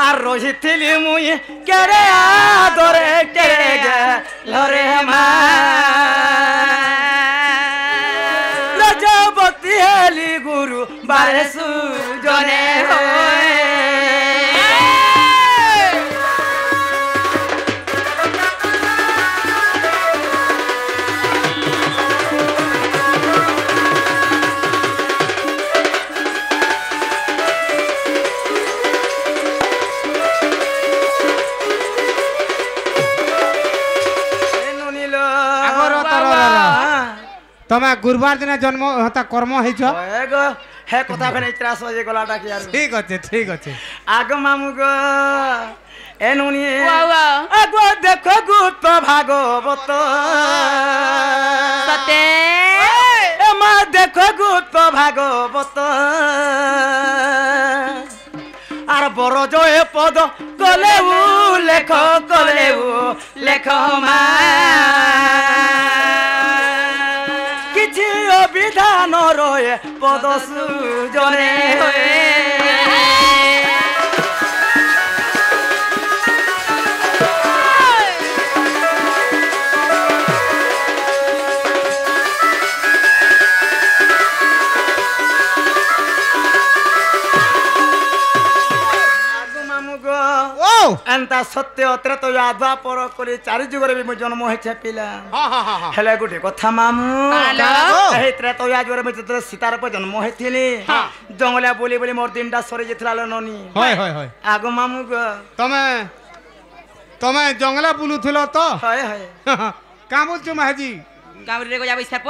আর রহিথিলি মুই কেড়ে আদরে কেড়ে গেলরে মা লজবতী হেলি গুরু বারে সুজনে হয়ে तमे गुरुवार दिन जन्म हता कर्म हेछ एगो हे कथा फेने त्रास हो जे गलाटा कि यार ठीक अछि आगो मामू गो एनुनी आगो देखो गुप्त भागवत सते ए मा देखो गुप्त भागवत আর বড় জয় পদ কলেউ লেখ মা কিছু অবিধান রয়ে পদ সুজনে হয়ে एंता सत्य अत्रेत यादवा पर करी चारि जुगरे भी जन्म होइछे पिला हेले गुटे कथा मामू एही त्रेत यादवरे में जतरे सीतार पर जन्म होइथिली जंगले बोली बोली मोर दिनटा सरे जेथला ननी होय आगो मामू ग तमे जंगले बुलुथिलो तो हाय का बोलछु महाजी गावरी रे को जाबे सरप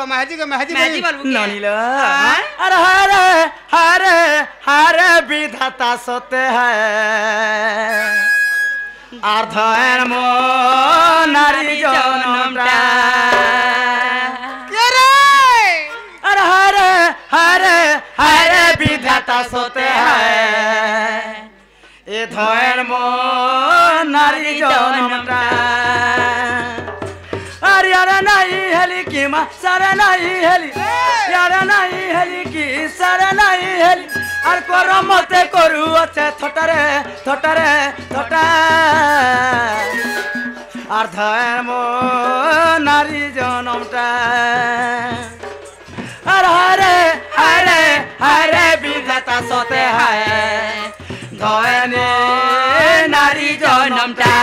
महाजी बोलबू ननी ल अरे हरे विधाता सत्य है अर्धन मो नारी जनमटा अरे हरे विधाता सत्य है ए धन मो नारी जनमटा यारा नहीं हेली की माँ सारा नहीं हेली यारा नहीं हेली की सारा नहीं हेली और करो मते करू अच्छे थोटारे अर्धन मो नारी जनमटा और हरे विधाता सते है धने नारी जनमटा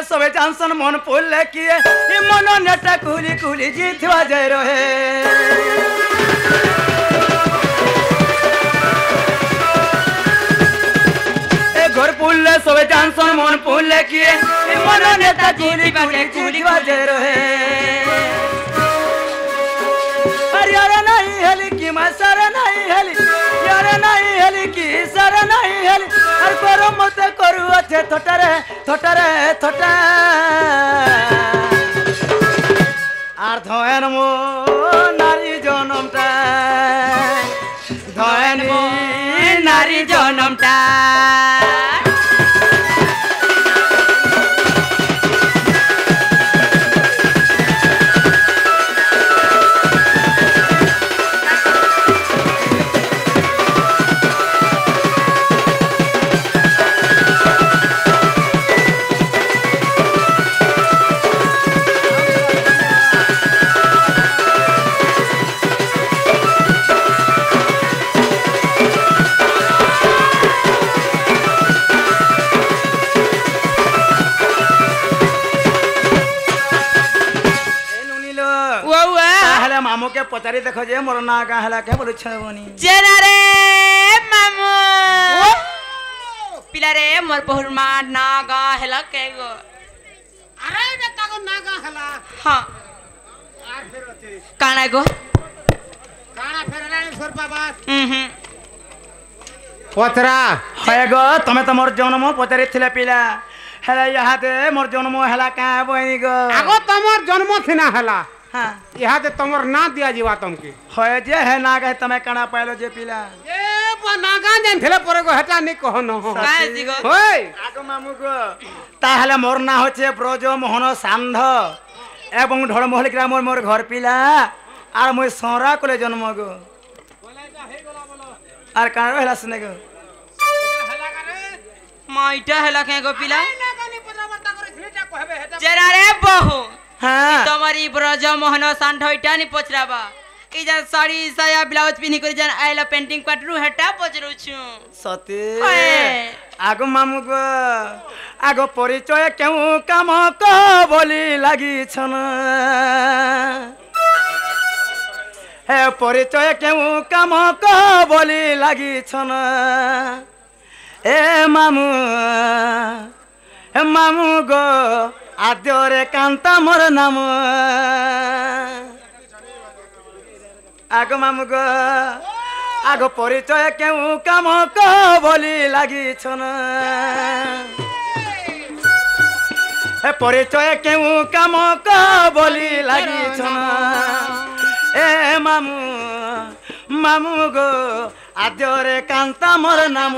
सबे जानसन मन पोले किए ये मन नेटा कुली जीतवा जाय रहे ए घर पोले सबे जानसन मन पोले किए ये मन नेटा कुली जीतवा जाय रहे अरे यार नहीं हेली की मैं सारा नहीं हेली यार नहीं हेली की सारा नहीं हेली और करो मत करू अच्छे थोटारे আর ধন মো নারী জনমটা ধন নারী জনমটা मामू के पचारी देखो जे मोर ना का हला के बोल छबनी जेना रे मामू पिला रे मोर बहुर मा ना गा हला के गो अरे बेटा को ना गा हला हां কানা গো কানা ফেরানি সর বাবা হুম পতরা হয় গো তুমি তো মোর জন্ম পচারিছিলে পিলা হেলা ইহাতে মোর জন্ম হেলা কা বইনি গো আগো তোমার জন্ম থিনা হেলা হ্যাঁ ইহাতে তোমার না দিয়া যাবা তোমাকে হয় যে হে না গে তুমি কানা পাইলো যে পিলা এ নাগা জান থিলে পরে গো হেটা নি কহ ন কাজি গো হই আগো মামু গো তাহলে মোর না হচ্ছে ব্রজ মোহন সান্ধ এবং ঢড়মহল গ্রামের মোর ঘর পিলা আর মুই সরা কোলে জন্ম গো আর কানা হেলা শুনে গো মাইটা হেলা কে গো পিলা জেরা রে বহু হ্যাঁ তোমারি ব্রজ মোহন সান্ড হইটা নি পচরাবা এই যে শাড়ি সায়া ব্লাউজ পিনি করে জান আইলা পেন্টিং কাটরু হেটা পচরুছু সতী ওয়ে। আগো মামু গো আগো পরিচয় কেউ কাম ক বলি লাগিছন হে পরিচয় কেউ কাম ক বলি লাগিছন এ মামু হে মামু গো আদ্যরে কান্তা মোর নাম আগো মামু গো আগো পরিচয় কেউ কাম ক বলি লাগিছন হে পরিচয় কেউ কাম ক বলি লাগিছন এ মামু মামু গো আদ্যরে কান্তা মোর নাম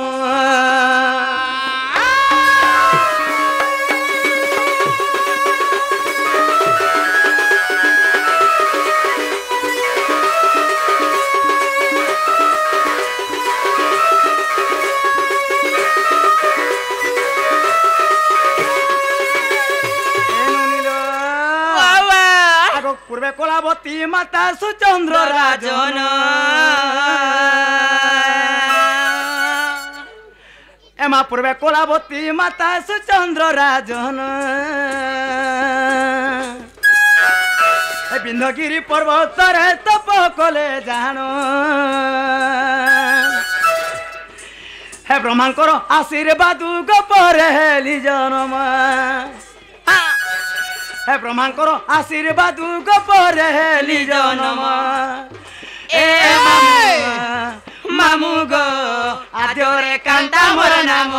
পূর্বে কলাবতী মাতা সুচন্দ্র রাজন এমা পূর্বে কলাবতী মাতা সুচন্দ্র রাজন বিন্ধ্যগিরি পর্বতরে তপ কলে জান হে ব্রহ্মাঙ্কর আশীর্বাদ গোপরে হেলি জনম হে ব্রহ্মাঙ্কর আশীর্বাদ গোপরে হেলি জনম এ মামু গো আদ্যরে কান্তা মোর নাম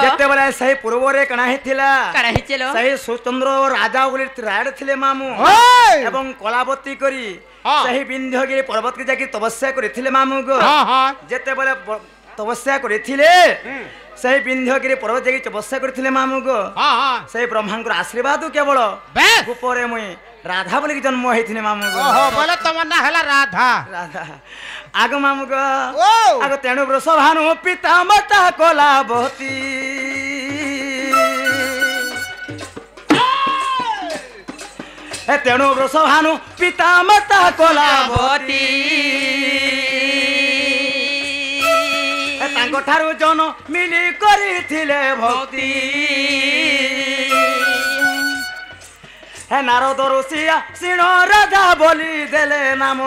যেতেবেলে সেই পূর্বরে কানা হেতিলা কানা হেছিল সেই সুচন্দ্র রাজা বলি রায়ড থিলে মামু এবং কলাবতী করি সেই বিন্ধ্যগিরি পর্বতকে যাকি তপস্যা করিଥିଲେ মামু গো যেতেবেলে তপস্যা করিଥିଲେ সেই বিন্ধ্যগিরি পর্বত যাকি তপস্যা করিଥିଲେ মামু গো সেই ব্রহ্মাঙ্কর আশীর্বাদ কেবল উপরে মুই রাধা বলি জন্ম হইছিলে মামু গো বলে তোমার না হেলা রাধা রাধা আগ মামু গো আগ তেণু বৃষভানু পিতা মাতা কলাবতী তেণু বৃষভানু পিতা মাতা কলাবতী তাଙ୍କ ଠାରୁ ଜନ ମିଳି କରିଥିଲେ ଭକ୍ତି হে নারদ ঋষিয়া সিণ রাধা বলি দেলে নাম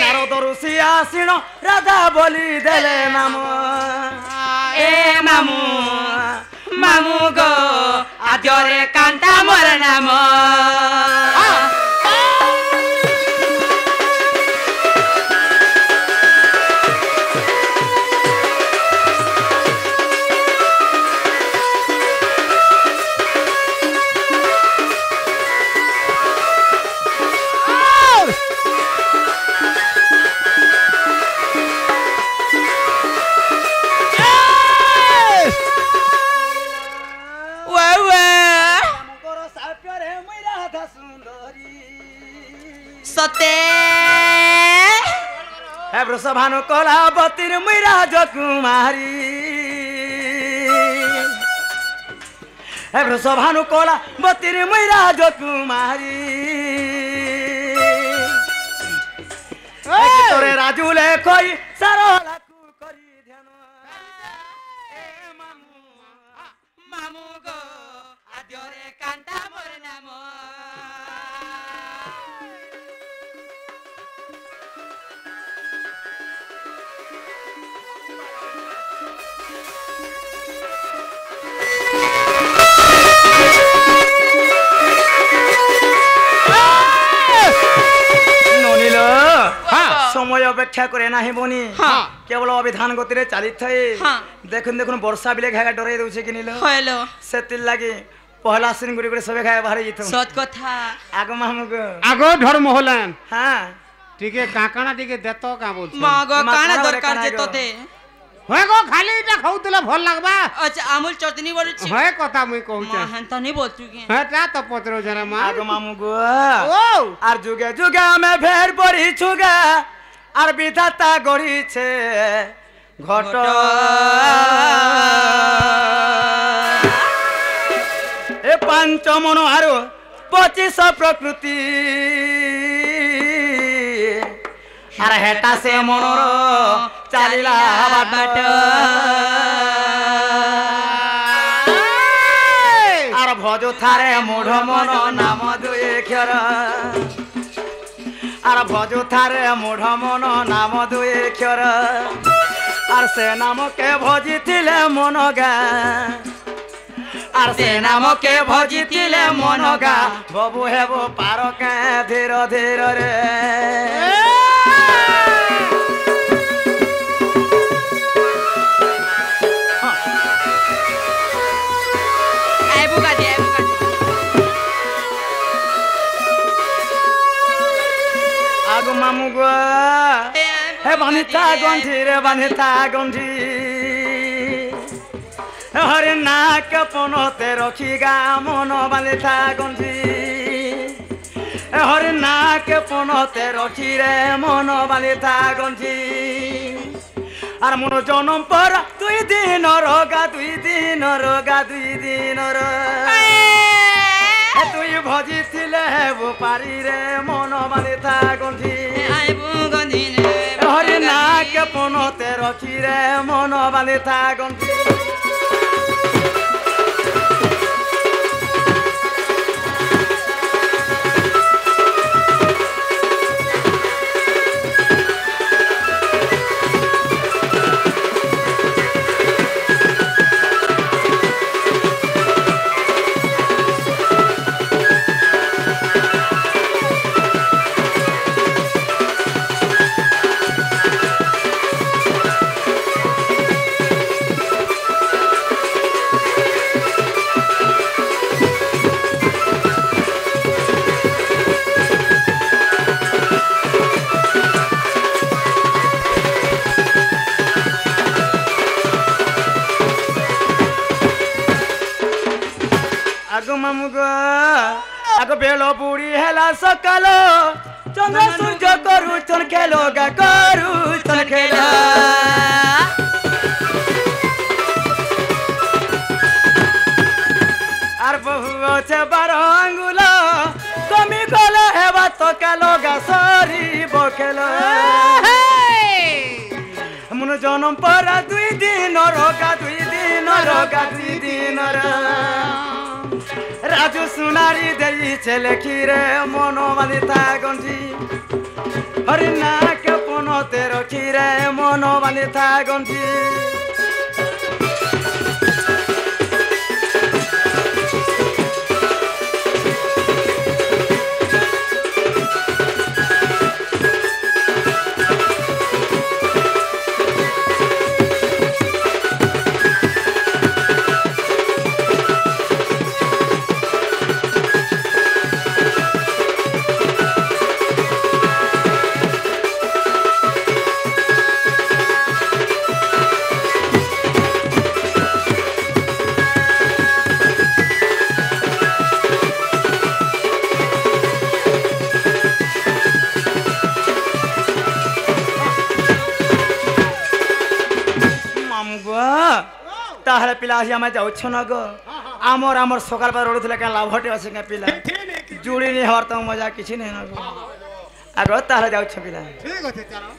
নারদ ঋষিয়া সিণ রাধা বলি দেলে নাম এ মামু মামু গো আদ্যরে কান্তা মোর নাম সতে হে বৃষভানু কলাবতীর মুই রাজকুমারী হে বৃষভানু কলাবতীর মুই রাজকুমারী তোরে রাজুলে কই সারলাকু করি ধ্যান এ মামু মামু গো আদ্যরে কান্তা মোর নাম সময় অপেক্ষা করে না হেবনি কেবল অবিধান গতিরে চালি থাকে দেখুন দেখুন বর্ষা বিলে ঘাগা ডরাই দউছে কি নিল হইলো সেতিল লাগি পহলা সিন গুড়ি করে সবে খায় বাহারে যেত সত কথা আগ মামুগ আগ ধর্ম হলেন হ্যাঁ টিকে কাকানা টিকে দেত কা বলছ মাগ কানা দরকার যে তোতে হয় গো খালি এটা খাউতলে ভাল লাগবা আচ্ছা আমুল চটনি বলছি হয় কথা মুই কହୁছ হেনতা নি বলতু কি হ্যাঁ তা তো পত্র জরা মা আগ মামুগ ও আর যুগে যুগে আমি ফের পড়ি ছুগা আর বিধাতা গড়িছে ঘট এ পাঞ্চ মন আর 25 প্রকৃতি আর হেটা সে মনর চালিলা বাট আর ভজ থারে মূঢ় মন নাম দুই ক্ষর আর ভজ থারে মূঢ় মন নাম দুই ক্ষর আর সে নামকে ভজিলে মন গা আর সে নামকে ভজিলে মন গা ববু হেব পার কে ধীর ধীর রে আগু মামু গো হে বাঁধিতা গন্ঠি রে বাঁধিতা গন্ঠি হরে নাক পনতে রখি গা মন বাঁধিতা গন্ঠি হরে নাক পনতে রখি রে মন বাঁধিতা গন্ঠি আর মন জনম পর 2 দিন রগা 2 দিন রগা 2 দিন তুই ভজিলে হেবু পারি রে মন বাঁধিতা গন্ঠি হরি নাক পনতে রখি রে মন বাঁধিতা গন্ঠি আগ বেল বুড়ি হেলা সকাল চন্দ্র সূর্য করুছন খেলো গা করুছন খেলা আর বহু আছে 12 আঙ্গুল কমি গলে হেবা তো কালো গা সরিব খেল মন জনম পর 2 দিন রগা 2 দিন রগা 2 দিন রাজু সুনারি দেইছে লেখি রে মন বাঁধিতা গন্ঠি হরি নাক পনতে রখি রে মন বাঁধিতা গন্ঠি তাহলে পিলা আসি আমি যাচ্ছ না গো আমার সকাল পর রড়ুলে কেন লাভটে আছে কে পিলা জুড়ি নি হওয়ার তো মজা কিছু নেই না গো আগ তাহলে যাচ্ছ পিলা ঠিক আছে চলো